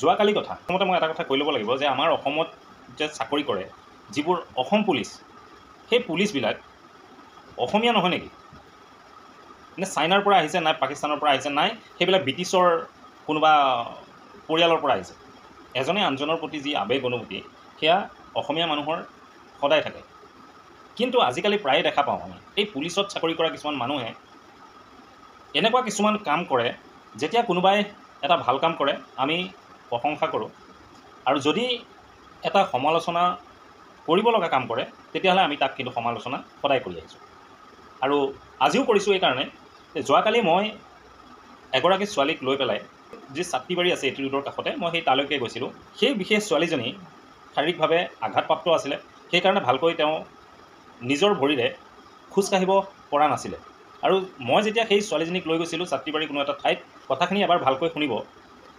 যোৱাকালি কথা প্ৰথমতে মই এটা কথা কৈ ল'ব লাগিব যে আমাৰ অসমত যে চাকৰি কৰে যিবোৰ অসম পুলিচ, সেই পুলিচবিলাক অসমীয়া নহয় নেকি? নে চাইনাৰ পৰা আহিছে, নাই পাকিস্তানৰ পৰা আহিছে, নাই সেইবিলাক ব্ৰিটিছৰ কোনোবা পৰিয়ালৰ পৰা আহিছে? এজনে আনজনৰ প্ৰতি যি আৱেগ অনুভূতি সেয়া অসমীয়া মানুহৰ সদায় থাকে। কিন্তু আজিকালি প্ৰায়ে দেখা পাওঁ আমি এই পুলিচত চাকৰি কৰা কিছুমান মানুহে এনেকুৱা কিছুমান কাম কৰে, যেতিয়া কোনোবাই এটা ভাল কাম কৰে আমি প্ৰশংসা কৰোঁ, আৰু যদি এটা সমালোচনা কৰিব লগা কাম কৰে তেতিয়াহ'লে আমি তাক কিন্তু সমালোচনা সদায় কৰি আহিছোঁ। আৰু আজিও কৰিছোঁ এইকাৰণে যে যোৱাকালি মই এগৰাকী ছোৱালীক লৈ পেলাই যি ছাত্ৰীবাৰী আছে এটি ৰোডৰ কাষতে, মই সেই তালৈকে গৈছিলোঁ। সেই বিশেষ ছোৱালীজনী শাৰীৰিকভাৱে আঘাতপ্ৰাপ্ত আছিলে, সেইকাৰণে ভালকৈ তেওঁ নিজৰ ভৰিৰে খোজকাঢ়িব পৰা নাছিলে। আৰু মই যেতিয়া সেই ছোৱালীজনীক লৈ গৈছিলোঁ ছাত্ৰীবাৰী কোনো এটা ঠাইত, কথাখিনি এবাৰ ভালকৈ শুনিব,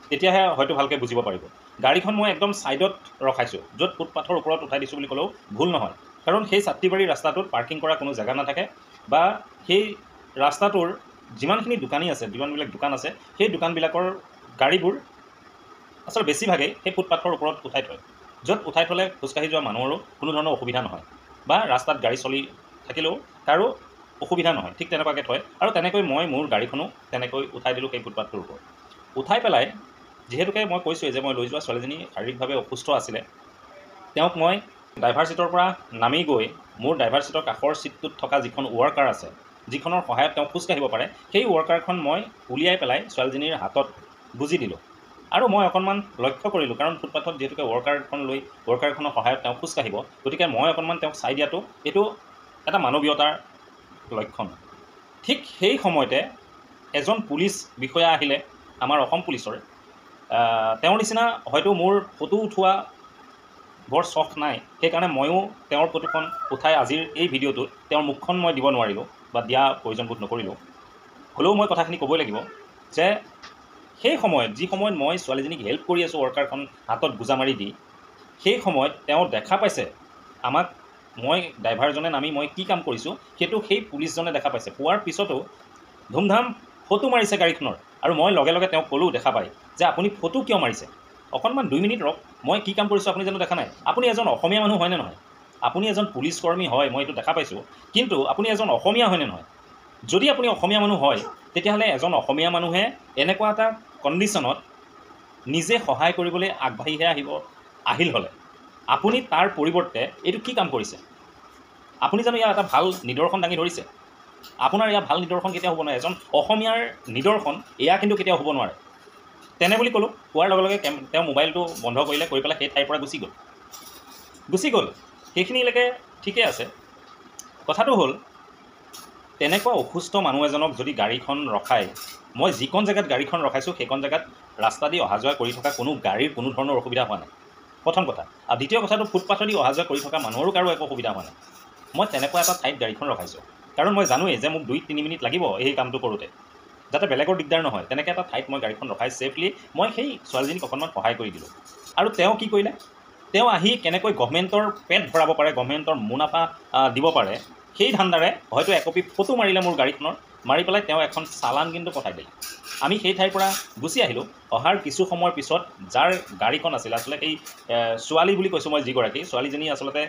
তেতিয়াহে হয়তো ভালকৈ বুজিব পাৰিব। গাড়ীখন মই একদম ছাইডত ৰখাইছোঁ, য'ত ফুটপাথৰ ওপৰত উঠাই দিছোঁ বুলি ক'লেও ভুল নহয়, কাৰণ সেই ছাত্ৰীবাৰী ৰাস্তাটোত পাৰ্কিং কৰা কোনো জেগা নাথাকে, বা সেই ৰাস্তাটোৰ যিমানখিনি দোকানী আছে, যিমানবিলাক দোকান আছে, সেই দোকানবিলাকৰ গাড়ীবোৰ আচলতে বেছিভাগেই সেই ফুটপাথৰ ওপৰত উঠাই থয়, য'ত উঠাই থ'লে খোজকাঢ়ি যোৱা মানুহৰো কোনো ধৰণৰ অসুবিধা নহয়, বা ৰাস্তাত গাড়ী চলি থাকিলেও কাৰো অসুবিধা নহয়, ঠিক তেনেকুৱাকৈ থয়। আৰু তেনেকৈ মই মোৰ গাড়ীখনো তেনেকৈ উঠাই দিলোঁ সেই ফুটপাথটোৰ ওপৰত। উঠাই পেলাই যিহেতুকে মই কৈছোঁৱেই যে মই লৈ যোৱা ছোৱালীজনী শাৰীৰিকভাৱে অসুস্থ আছিলে, তেওঁক মই ড্ৰাইভাৰ ছিটৰ পৰা নামি গৈ মোৰ ড্ৰাইভাৰ ছিটৰ কাষৰ ছিটটোত থকা যিখন ৱাৰ্কাৰ আছে, যিখনৰ সহায়ত তেওঁ খোজকাঢ়িব পাৰে, সেই ৱাৰ্কাৰখন মই উলিয়াই পেলাই ছোৱালীজনীৰ হাতত গুজি দিলোঁ। আৰু মই অকণমান লক্ষ্য কৰিলোঁ, কাৰণ ফুটপাথত যিহেতুকে ৱাৰ্কাৰখন লৈ ৱাৰ্কাৰখনৰ সহায়ত তেওঁ খোজকাঢ়িব, গতিকে মই অকণমান তেওঁক চাই দিয়াটো এইটো এটা মানৱীয়তাৰ লক্ষণ। ঠিক সেই সময়তে এজন পুলিচ বিষয়া আহিলে, আমাৰ অসম পুলিচৰে। তেওঁৰ নিচিনা হয়তো মোৰ ফটো উঠোৱা বৰ চখ নাই, সেইকাৰণে ময়ো তেওঁৰ ফটোখন উঠাই আজিৰ এই ভিডিঅ'টোত তেওঁৰ মুখখন মই দিব নোৱাৰিলোঁ, বা দিয়া প্ৰয়োজনবোধ নকৰিলোঁ। হ'লেও মই কথাখিনি ক'বই লাগিব যে সেই সময়ত, যি সময়ত মই ছোৱালীজনীক হেল্প কৰি আছোঁ ৱৰ্কাৰখন হাতত গোজা মাৰি দি, সেই সময়ত তেওঁ দেখা পাইছে আমাক, মই ড্ৰাইভাৰজনে নামি মই কি কাম কৰিছোঁ সেইটো সেই পুলিচজনে দেখা পাইছে। পোৱাৰ পিছতো ধুমধাম ফটো মাৰিছে গাড়ীখনৰ, আৰু মই লগে লগে তেওঁক ক'লোঁ দেখা পাই যে আপুনি ফটো কিয় মাৰিছে, অকণমান 2 মিনিট ৰওক, মই কি কাম কৰিছোঁ আপুনি জানো দেখা নাই? আপুনি এজন অসমীয়া মানুহ হয়নে নহয়? আপুনি এজন পুলিচ কৰ্মী হয়, মই এইটো দেখা পাইছোঁ, কিন্তু আপুনি এজন অসমীয়া হয়নে নহয়? যদি আপুনি অসমীয়া মানুহ হয়, তেতিয়াহ'লে এজন অসমীয়া মানুহে এনেকুৱা এটা কণ্ডিশ্যনত নিজে সহায় কৰিবলৈ আগবাঢ়িহে আহিল হ'লে, আপুনি তাৰ পৰিৱৰ্তে এইটো কি কাম কৰিছে? আপুনি জানো ইয়াৰ এটা ভাল নিদৰ্শন দাঙি ধৰিছে? আপোনাৰ ইয়াৰ ভাল নিদৰ্শন কেতিয়াও হ'ব নোৱাৰে, এজন অসমীয়াৰ নিদৰ্শন এয়া কিন্তু কেতিয়াও হ'ব নোৱাৰে। তেনে বুলি ক'লোঁ, কোৱাৰ লগে লগে তেওঁ মোবাইলটো বন্ধ কৰিলে, কৰি পেলাই সেই ঠাইৰ পৰা গুচি গ'ল। সেইখিনিলৈকে ঠিকে আছে। কথাটো হ'ল, তেনেকুৱা অসুস্থ মানুহ এজনক যদি গাড়ীখন ৰখায়, মই যিকণ জেগাত গাড়ীখন ৰখাইছোঁ সেইকণ জেগাত ৰাস্তা দি অহা যোৱা কৰি থকা কোনো গাড়ীৰ কোনো ধৰণৰ অসুবিধা হোৱা নাই, প্ৰথম কথা। আৰু দ্বিতীয় কথাটো, ফুটপাথেদি অহা যোৱা কৰি থকা মানুহৰো কাৰো একো অসুবিধা হোৱা নাই। মই তেনেকুৱা এটা ঠাইত গাড়ীখন ৰখাইছোঁ, কাৰণ মই জানোৱেই যে মোক 2-3 মিনিট লাগিব এই কামটো কৰোঁতে, যাতে বেলেগৰ দিগদাৰ নহয়। তেনেকৈ এটা ঠাইত মই গাড়ীখন ৰখাই ছেফলি মই সেই ছোৱালীজনীক অকণমান সহায় কৰি দিলোঁ। আৰু তেওঁ কি কৰিলে, তেওঁ আহি কেনেকৈ গভমেণ্টৰ পেট ভৰাব পাৰে, গভমেণ্টৰ মুনাফা দিব পাৰে, সেই ধান্দাৰে হয়তো একপি ফটো মাৰিলে মোৰ গাড়ীখনৰ, মাৰি পেলাই তেওঁ এখন চালান কিন্তু পঠাই দিলে। আমি সেই ঠাইৰ পৰা গুচি আহিলোঁ। অহাৰ কিছু সময়ৰ পিছত যাৰ গাড়ীখন আছিলে, আচলতে সেই ছোৱালী বুলি কৈছোঁ মই যিগৰাকী, ছোৱালীজনী আচলতে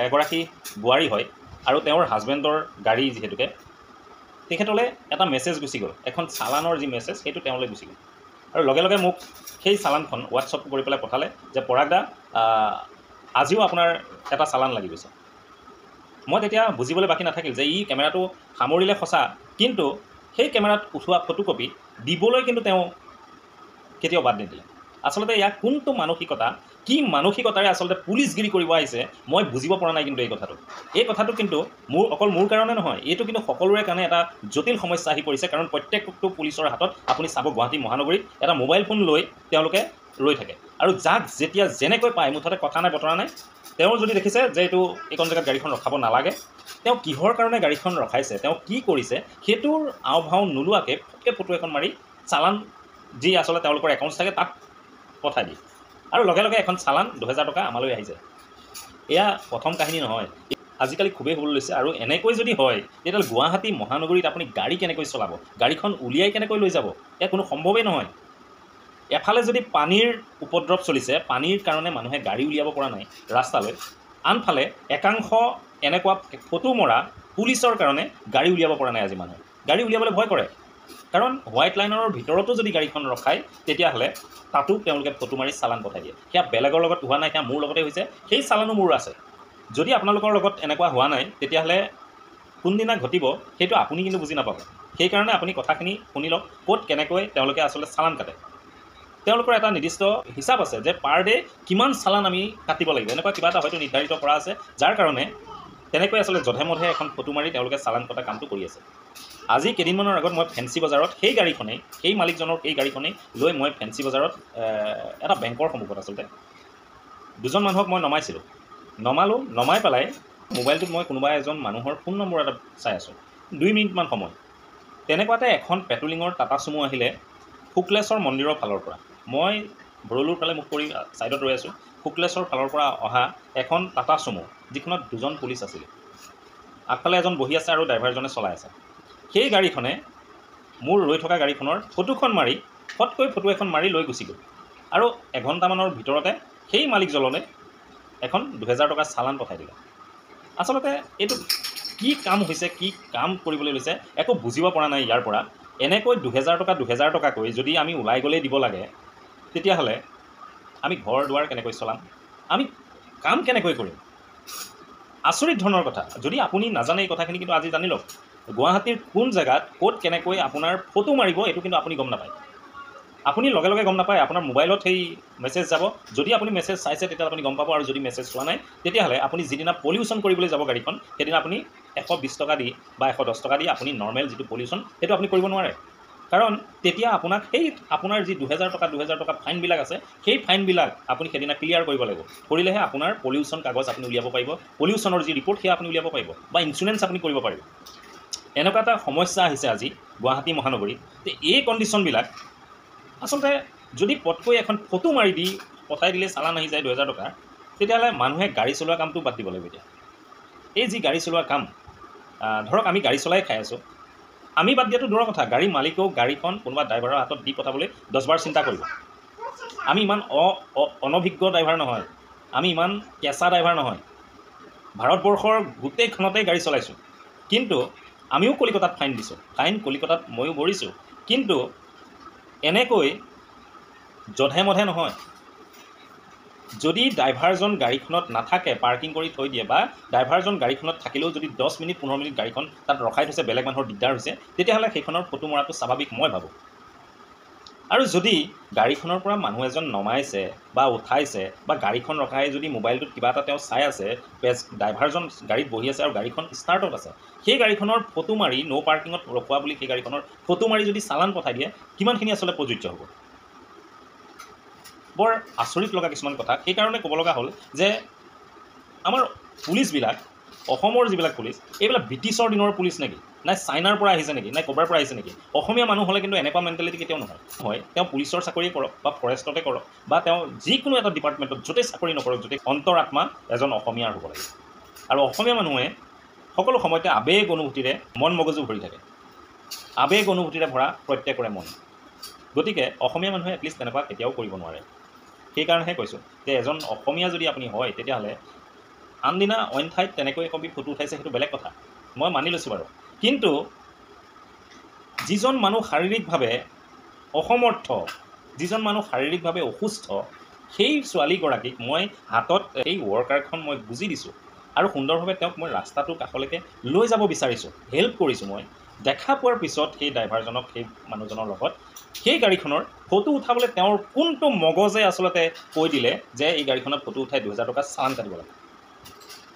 এগৰাকী বোৱাৰী হয়, আৰু তেওঁৰ হাজবেণ্ডৰ গাড়ী যিহেতুকে, তেখেতলৈ এটা মেছেজ গুচি গ'ল, এখন চালানৰ যি মেছেজ সেইটো তেওঁলৈ গুচি গ'ল। আৰু লগে লগে মোক সেই চালানখন হোৱাটছআপ কৰি পেলাই পঠালে যে পৰাগ দা, আজিও আপোনাৰ এটা চালান লাগি গৈছে। মই তেতিয়া বুজিবলৈ বাকী নাথাকিল যে ই কেমেৰাটো সামৰিলে সঁচা, কিন্তু সেই কেমেৰাত উঠোৱা ফটোকপি দিবলৈ কিন্তু তেওঁ কেতিয়াও বাদ নিদিলে। আচলতে ইয়াক কোনটো মানসিকতা, কি মানসিকতাৰে আচলতে পুলিচগিৰি কৰিব আহিছে মই বুজিব পৰা নাই। কিন্তু এই কথাটো কিন্তু অকল মোৰ কাৰণে নহয়, এইটো কিন্তু সকলোৰে কাৰণে এটা জটিল সমস্যা আহি পৰিছে। কাৰণ প্ৰত্যেকটো পুলিচৰ হাতত আপুনি চাব, গুৱাহাটী মহানগৰীত এটা মোবাইল ফোন লৈ তেওঁলোকে ৰৈ থাকে, আৰু যাক যেতিয়া যেনেকৈ পায়, মুঠতে কথা নাই বতৰা নাই, তেওঁ যদি দেখিছে যে এইকণ জেগাত গাড়ীখন ৰখাব নালাগে, তেওঁ কিহৰ কাৰণে গাড়ীখন ৰখাইছে, তেওঁ কি কৰিছে, সেইটোৰ আওভাও নোলোৱাকৈ ফটকৈ ফটো এখন মাৰি চালান যি আচলতে তেওঁলোকৰ একাউণ্টছ থাকে তাক পঠাই দিয়ে, আৰু লগে লগে এখন চালান 2000 টকা আমালৈ আহি যায়। এয়া প্ৰথম কাহিনী নহয়, আজিকালি খুবেই হ'বলৈ লৈছে। আৰু এনেকৈ যদি হয়, তেতিয়াহ'লে গুৱাহাটী মহানগৰীত আপুনি গাড়ী কেনেকৈ চলাব, গাড়ীখন উলিয়াই কেনেকৈ লৈ যাব, এয়া কোনো সম্ভৱেই নহয়। এফালে যদি পানীৰ উপদ্ৰৱ চলিছে, পানীৰ কাৰণে মানুহে গাড়ী উলিয়াব পৰা নাই ৰাস্তালৈ, আনফালে একাংশ এনেকুৱা ফটো মৰা পুলিচৰ কাৰণে গাড়ী উলিয়াব পৰা নাই আজি মানুহে। গাড়ী উলিয়াবলৈ ভয় কৰে, কাৰণ হোৱাইট লাইনৰ ভিতৰতো যদি গাড়ীখন ৰখায় তেতিয়াহ'লে তাতো তেওঁলোকে ফটো মাৰি চালান পঠাই দিয়ে। সেয়া বেলেগৰ লগত হোৱা নাই, সেয়া মোৰ লগতে হৈছে, সেই চালানো মোৰ আছে। যদি আপোনালোকৰ লগত এনেকুৱা হোৱা নাই তেতিয়াহ'লে কোনদিনা ঘটিব সেইটো আপুনি কিন্তু বুজি নাপাব। সেইকাৰণে আপুনি কথাখিনি শুনি লওক, ক'ত কেনেকৈ তেওঁলোকে আচলতে চালান কাটে। তেওঁলোকৰ এটা নিৰ্দিষ্ট হিচাপ আছে যে পাৰ ডে কিমান চালান আমি কাটিব লাগিব, এনেকুৱা কিবা এটা হয়তো নিৰ্ধাৰিত কৰা আছে, যাৰ কাৰণে তেনেকৈ আচলতে জধে মধে এখন ফটো মাৰি তেওঁলোকে চালান কটা কামটো কৰি আছে। আজি কেইদিনমানৰ আগত মই ফেঞ্চি বজাৰত সেই গাড়ীখনেই, সেই মালিকজনৰ সেই গাড়ীখনেই লৈ মই ফেঞ্চি বজাৰত এটা বেংকৰ সন্মুখত আচলতে দুজন মানুহক মই নমাইছিলোঁ। নমাই পেলাই মোবাইলটোত মই কোনোবা এজন মানুহৰ ফোন নম্বৰ এটা চাই আছোঁ। 2 মিনিটমান সময় তেনেকুৱাতে এখন পেট্ৰলিঙৰ টাটা চুমু আহিলে শুক্লেশ্বৰ মন্দিৰৰ ফালৰ পৰা। মই ভৰলুৰ ফালে মুখ কৰি ছাইডত ৰৈ আছোঁ। শুক্লেশ্বৰ ফালৰ পৰা অহা এখন টাটা চুমু, যিখনত 2জন পুলিচ আছিল, আগফালে এজন বহি আছে আৰু ড্ৰাইভাৰজনে চলাই আছে। সেই গাড়ীখনে মোৰ ৰৈ থকা গাড়ীখনৰ ফটোখন মাৰি ফটকৈ ফটো এখন মাৰি লৈ গুচি গ'ল, আৰু এঘণ্টামানৰ ভিতৰতে সেই মালিকজনলৈ এখন 2000 টকা চালান পঠাই দিলে। আচলতে এইটো কি কাম হৈছে, কি কাম কৰিবলৈ লৈছে একো বুজিব পৰা নাই। ইয়াৰ পৰা এনেকৈ 2000 টকাকৈ যদি আমি ওলাই গ'লেই দিব লাগে, তেতিয়াহ'লে আমি ঘৰ দুৱাৰ কেনেকৈ চলাম, আমি কাম কেনেকৈ কৰিম? আচৰিত ধৰণৰ কথা। যদি আপুনি নাজানে এই কথাখিনি, কিন্তু আজি জানি লওক, গুৱাহাটীৰ কোন জেগাত ক'ত কেনেকৈ আপোনাৰ ফটো মাৰিব এইটো কিন্তু আপুনি গম নাপায়। আপুনি লগে লগে গম নাপায়, আপোনাৰ মোবাইলত সেই মেছেজ যাব। যদি আপুনি মেছেজ চাইছে তেতিয়াহ'লে আপুনি গম পাব, আৰু যদি মেছেজ চোৱা নাই তেতিয়াহ'লে আপুনি যিদিনা পলিউশ্যন কৰিবলৈ যাব গাড়ীখন, সেইদিনা আপুনি 120 টকা দি বা 110 টকা দি আপুনি নৰ্মেল যিটো পলিউশ্যন সেইটো আপুনি কৰিব নোৱাৰে। কাৰণ তেতিয়া আপোনাক সেই আপোনাৰ যি 2000 টকা ফাইনবিলাক আছে, সেই ফাইনবিলাক আপুনি সেইদিনা ক্লিয়াৰ কৰিব লাগিব। কৰিলেহে আপোনাৰ পলিউশ্যন কাগজ আপুনি উলিয়াব পাৰিব, পলিউশ্যনৰ যি ৰিপৰ্ট সেয়া আপুনি উলিয়াব পাৰিব, বা ইঞ্চুৰেঞ্চ আপুনি কৰিব পাৰিব। এনেকুৱা এটা সমস্যা আহিছে আজি গুৱাহাটী মহানগৰীত। এই কণ্ডিশ্যনবিলাক আচলতে যদি পটকৈ এখন ফটো মাৰি দি পঠাই দিলে চালান আহি যায় 2000 টকা, তেতিয়াহ'লে মানুহে গাড়ী চলোৱা কামটো বাদ দিব লাগিব। এতিয়া এই যি গাড়ী চলোৱা কাম, ধৰক আমি গাড়ী চলাই খাই আছোঁ, আমি বাদ দিয়াটো দূৰৰ কথা, গাড়ী মালিকেও গাড়ীখন কোনোবা ড্ৰাইভাৰৰ হাতত দি পঠাবলৈ 10 বাৰ চিন্তা কৰিব। আমি ইমান অনভিজ্ঞ ড্ৰাইভাৰ নহয়, আমি ইমান কেঁচা ড্ৰাইভাৰ নহয়। ভাৰতবৰ্ষৰ গোটেইখনতেই গাড়ী চলাইছোঁ, কিন্তু আমিও কলিকতাত ফাইন দিছোঁ, ফাইন কলিকতাত ময়ো ভৰিছোঁ, কিন্তু এনেকৈ জধে মধে নহয়। যদি ড্ৰাইভাৰজন গাড়ীখনত নাথাকে, পাৰ্কিং কৰি থৈ দিয়ে, বা ড্ৰাইভাৰজন গাড়ীখনত থাকিলেও যদি 10 মিনিট 15 মিনিট গাড়ীখন তাত ৰখাই থৈছে, বেলেগ মানুহৰ দিগদাৰ হৈছে, তেতিয়াহ'লে সেইখনৰ ফটো মৰাটো স্বাভাৱিক মই ভাবোঁ। আৰু যদি গাড়ীখনৰ পৰা মানুহ এজন নমাইছে বা উঠাইছে, বা গাড়ীখন ৰখাই যদি মোবাইলটোত কিবা এটা তেওঁ চাই আছে, ড্ৰাইভাৰজন গাড়ীত বহি আছে আৰু গাড়ীখন ষ্টাৰ্টত আছে, সেই গাড়ীখনৰ ফটো মাৰি ন' পাৰ্কিঙত ৰখোৱা বুলি সেই গাড়ীখনৰ ফটো মাৰি যদি চালান পঠাই দিয়ে, কিমানখিনি আচলতে প্ৰযোজ্য হ'ব? বৰ আচৰিত লগা কিছুমান কথা। সেইকাৰণে ক'ব লগা হ'ল যে আমাৰ পুলিচবিলাক, অসমৰ যিবিলাক পুলিচ, এইবিলাক ব্ৰিটিছৰ দিনৰ পুলিচ নেকি, নাই চাইনাৰ পৰা আহিছে নেকি, নাই ক'ৰবাৰ পৰা আহিছে নেকি? অসমীয়া মানুহ হ'লে কিন্তু এনেকুৱা মেণ্টেলিটি কেতিয়াও নহয়। হয়, তেওঁ পুলিচৰ চাকৰিয়ে কৰক বা ফৰেষ্টতে কৰক বা তেওঁ যিকোনো এটা ডিপাৰ্টমেণ্টত য'তেই চাকৰি নকৰক, য'তেই অন্তৰাত্মা এজন অসমীয়াৰ হ'ব লাগে। আৰু অসমীয়া মানুহে সকলো সময়তে আৱেগ অনুভূতিৰে মন মগজু ভৰি থাকে, আৱেগ অনুভূতিৰে ভৰা প্ৰত্যেকৰে মন। গতিকে অসমীয়া মানুহে এটলিষ্ট তেনেকুৱা কেতিয়াও কৰিব নোৱাৰে। সেইকাৰণেহে কৈছোঁ যে এজন অসমীয়া যদি আপুনি হয়, তেতিয়াহ'লে আনদিনা অইন ঠাইত তেনেকৈ একপি ফটো উঠাইছে, সেইটো বেলেগ কথা, মই মানি লৈছোঁ বাৰু। কিন্তু যিজন মানুহ শাৰীৰিকভাৱে অসমৰ্থ, যিজন মানুহ শাৰীৰিকভাৱে অসুস্থ, সেই ছোৱালীগৰাকীক মই হাতত এই ৱৰ্কাৰখন মই বুজি দিছোঁ, আৰু সুন্দৰভাৱে তেওঁক মই ৰাস্তাটোৰ কাষলৈকে লৈ যাব বিচাৰিছোঁ, হেল্প কৰিছোঁ। মই দেখা পোৱাৰ পিছত সেই ড্ৰাইভাৰজনক, সেই মানুহজনৰ লগত সেই গাড়ীখনৰ ফটো উঠাবলৈ তেওঁৰ কোনটো মগজে আচলতে কৈ দিলে যে এই গাড়ীখনত ফটো উঠাই 2000 টকা চালান কাটিব লাগে?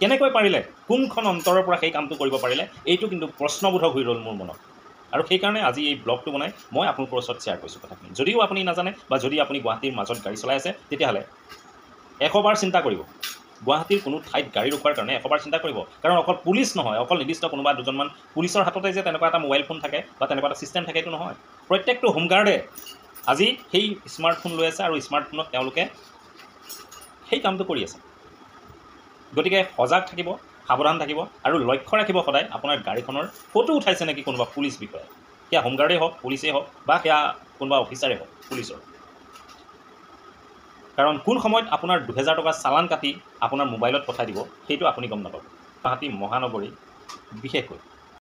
কেনেকৈ পাৰিলে? কোনখন অন্তৰৰ পৰা সেই কামটো কৰিব পাৰিলে? এইটো কিন্তু প্ৰশ্নবোধক হৈ ৰ'ল মোৰ মনত। আৰু সেইকাৰণে আজি এই ব্লগটো বনাই মই আপোনালোকৰ ওচৰত শ্বেয়াৰ কৰিছোঁ কথাখিনি। যদিও আপুনি নাজানে, বা যদি আপুনি গুৱাহাটীৰ মাজত গাড়ী চলাই আছে, তেতিয়াহ'লে 100 বাৰ চিন্তা কৰিব। গুৱাহাটীৰ কোনো ঠাইত গাড়ী ৰখোৱাৰ কাৰণে 100 বাৰ চিন্তা কৰিব। কাৰণ অকল পুলিচ নহয়, অকল নিৰ্দিষ্ট কোনোবা দুজনমান পুলিচৰ হাততে যে তেনেকুৱা এটা মোবাইল ফোন থাকে বা তেনেকুৱা এটা ছিষ্টেম থাকে, এইটো নহয়। প্ৰত্যেকটো হোমগাৰ্ডে আজি সেই স্মাৰ্টফোন লৈ আছে, আৰু স্মাৰ্টফোনত তেওঁলোকে সেই কামটো কৰি আছে। গতিকে সজাগ থাকিব, সাৱধান থাকিব, আৰু লক্ষ্য ৰাখিব সদায় আপোনাৰ গাড়ীখনৰ ফটো উঠাইছে নেকি কোনোবা পুলিচ বিষয়াই, সেয়া হোমগাৰ্ডেই হওক, পুলিচেই হওক, বা সেয়া কোনোবা অফিচাৰেই হওক পুলিচৰ। কাৰণ কোন সময়ত আপোনাৰ 2000 টকা চালান কাটি আপোনাৰ মোবাইলত পঠাই দিব সেইটো আপুনি গম নাপাব। গুৱাহাটী মহানগৰী বিশেষকৈ